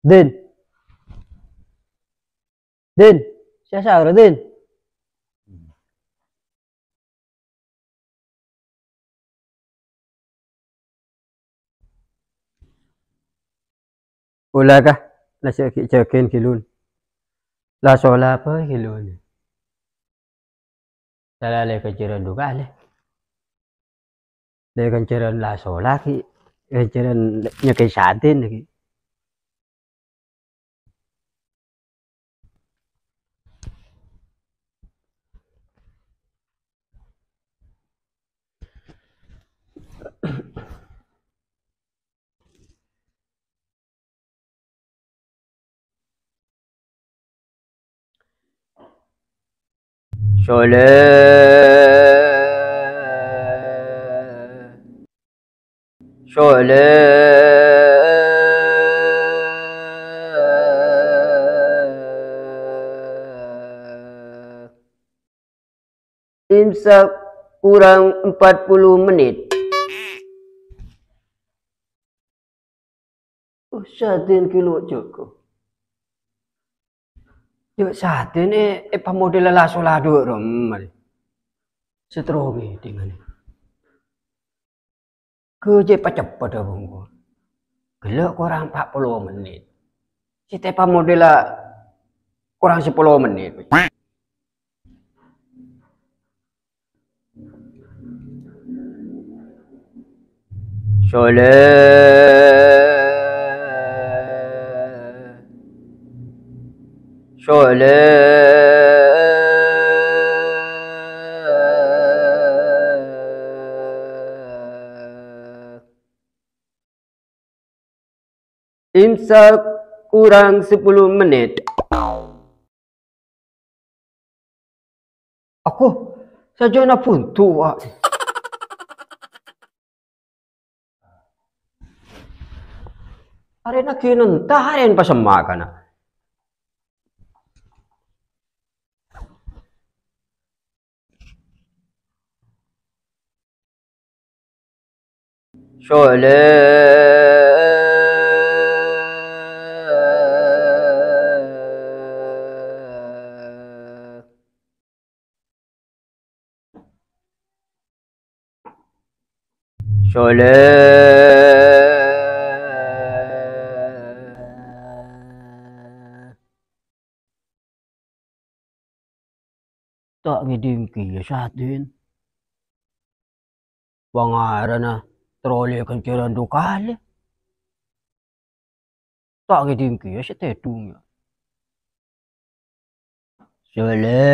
Din, Din, siya udah Din. Ula kah? Nasi cekin kilun. La sola apa kilun? Salah le kejaran duga le. Le kejaran la sola ki. Kejaran nyakai satin lagi. Sola Sola Imsak kurang 40 menit. Oh, satin kilo cukup. Yo satin pa model la sola do rom. Setrogi dengan ini. Kerja cepat dah bungku. Gelak kurang 40 menit. Si tepa model kurang 10 menit. Sola Sola Imsak kurang 10 menit. Aku saja nak buntu wak. Hari nak kini entah hari pas makan. Sola Sola tak ngidingki ya satin. Pangaran trole kenceran dukale. Tak ngidingki ya setedung ya. Sola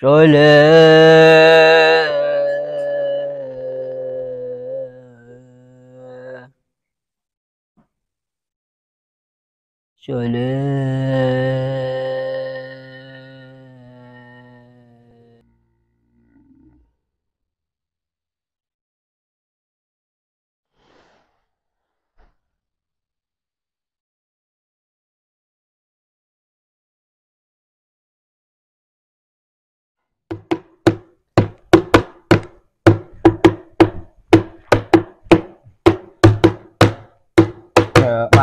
Sola Sola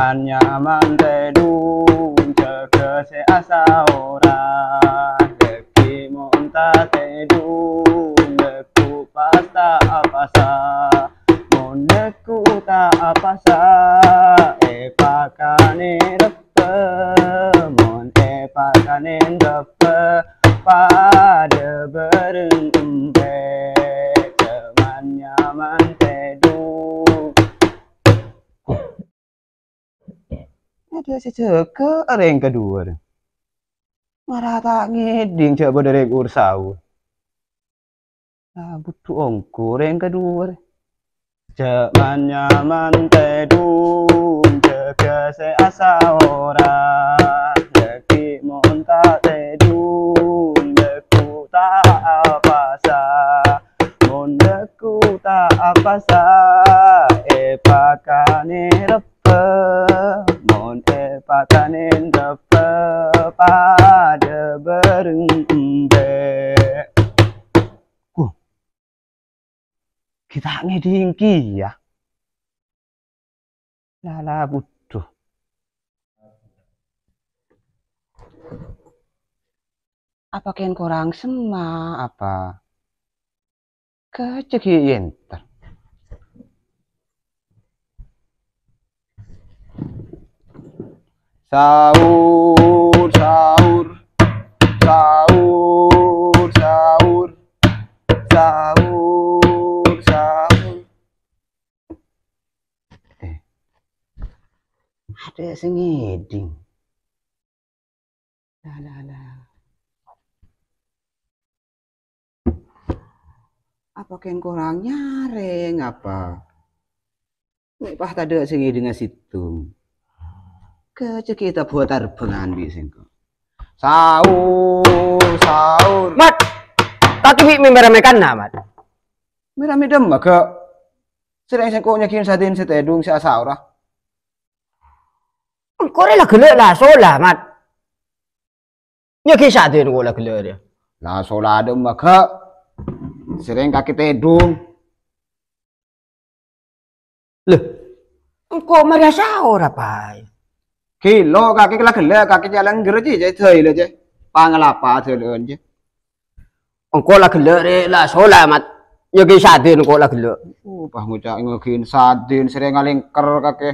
Nyaman tedung jaga se asa ora deki monta tedung neku pasta apasa moneku ta apasa pakane depe mon pakane depe pada bereng embe teman nyaman tedung. Dia seceke ada yang kedua. Marah tak ngiding coba dari ursau. Butuh ongkur yang kedua. Jangan nyaman tedung jaga se asa ora deki monta tedung deku tak apa sa mon deku tak apa sa pakane repe mon pakane repe pada bereng embe. Kita ngedingki ya. Lala butuh. Apa kian kurang sema apa? Keceki enter. Sahur, sahur, sahur, sahur, sahur, sahur. Ada sing ngeding. Lah. Apa yang kurang nyaring apa? Nek pah tadi sing ngeding situ. Kecek kita buat arbengan bising kok. Sahur, sahur. Mat, tapi memberemekan na, Mat. Merame dem maka sering sing kok nyakin sadin setedung sa sahur ah. Engko lah gelek lah solah, Mat. Nyakin sadin ko lah gelek dia. Lah solah dem maka sering kaki tedung. Leh, engko maria sahur apa? Kilo kaki kela gelek kaki jalan gereji je thei le je. Pangalapa thei leun je. Engko lah gelek re lah solah, Mat. Nyakin sadin ko lah gelek. Pah ngucak ngakin sadin sering ngalingker kaki.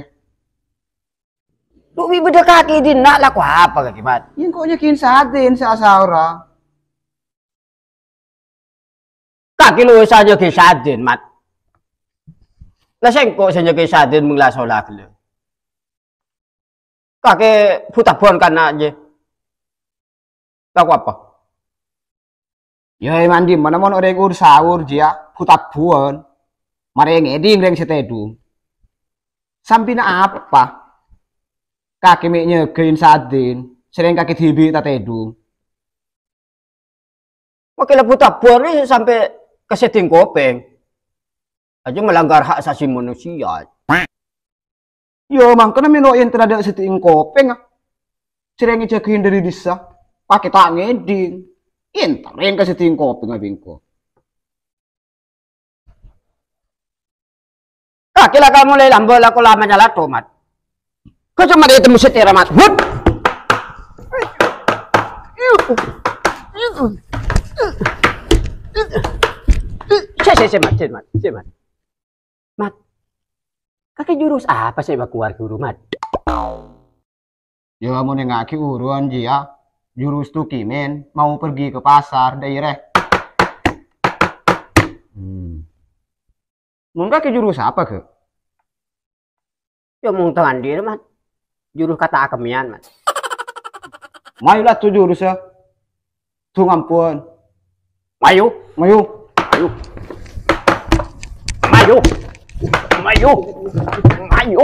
Lu beda kaki din nak laku apa kaki, Mat? Yang kok nyakin sadin sa sahur ah. Kaki lu saja ke sadin, Mat. Lah sengko saja ke sadin mengla solah gelek. Kakek putabon kan aja. Laku apa? Ya mandi mana mau orang ur sahur dia putabon. Mari ngeding reng setedung. Sampina apa? Kaki miknya kein sadin. Sering kaki tibi tak tedung. Makanya putabon ini sampai ke setting kopeng. Aja melanggar hak asasi manusia. Yo mang kena mino yang terada setting kopeng ah. Sering ngecekin dari desa. Pakai tak ngeding. Entar yang ke setting kopeng abingko. Kaki lah kamu mulai lambo lah kalau lama nyala tomat. Kau cuma dia temu setir Mat. Hut. Mat. Mat. Kakek jurus apa sih keluar guru, Mat? Ya mau nengaki uruan dia. Jurus tuh kimen mau pergi ke pasar daerah. Mau kakek jurus apa ke? Ya mau tangan dia, Mat. Jurus kata akemian, Mat. Mayulah tuh jurus ya. Tuh ngampun. Mayu. Mayu. Mayu. Mayu. Mayu.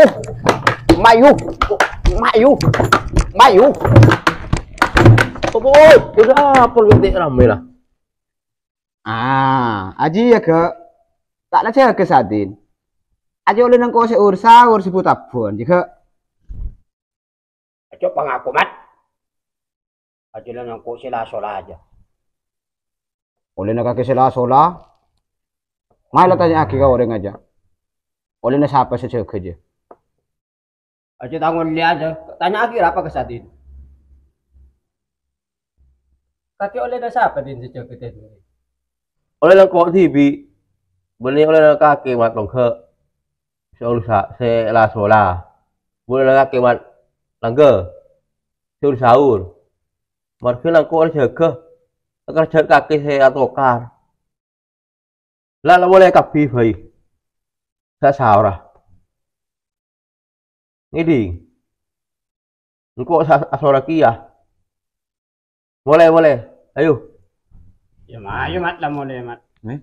Mayu. Mayu. Mayu. Boy, udah apa lu rame lah. Ah, aji ya ke. Tak lah ke sadin. Aji oleh nang kau seur sahur si putabon jika. Aja pangaku, Mat. Aja lah nangko sila sola aja. Oleh nak kaki sila sola. Malah tanya aki kau orang aja. Oleh na siapa saja kerja. Aja tanggung dia aja. Tanya aki apa ke sadin. Kaki oleh na siapa din sejak kita itu. Oleh lang kok TV. Beli oleh lang kaki mat long ke. Se la sola. Boleh lang kaki mat langge. Sur sahur. Mat ke lang kok oleh ke. Agar cek kaki se atokar. Lah boleh kapi phai. Sa sahur ah. Ngidi. Engko sa asora kia. Boleh. Ayo. Ya, Mat lah boleh, Mat. Eh?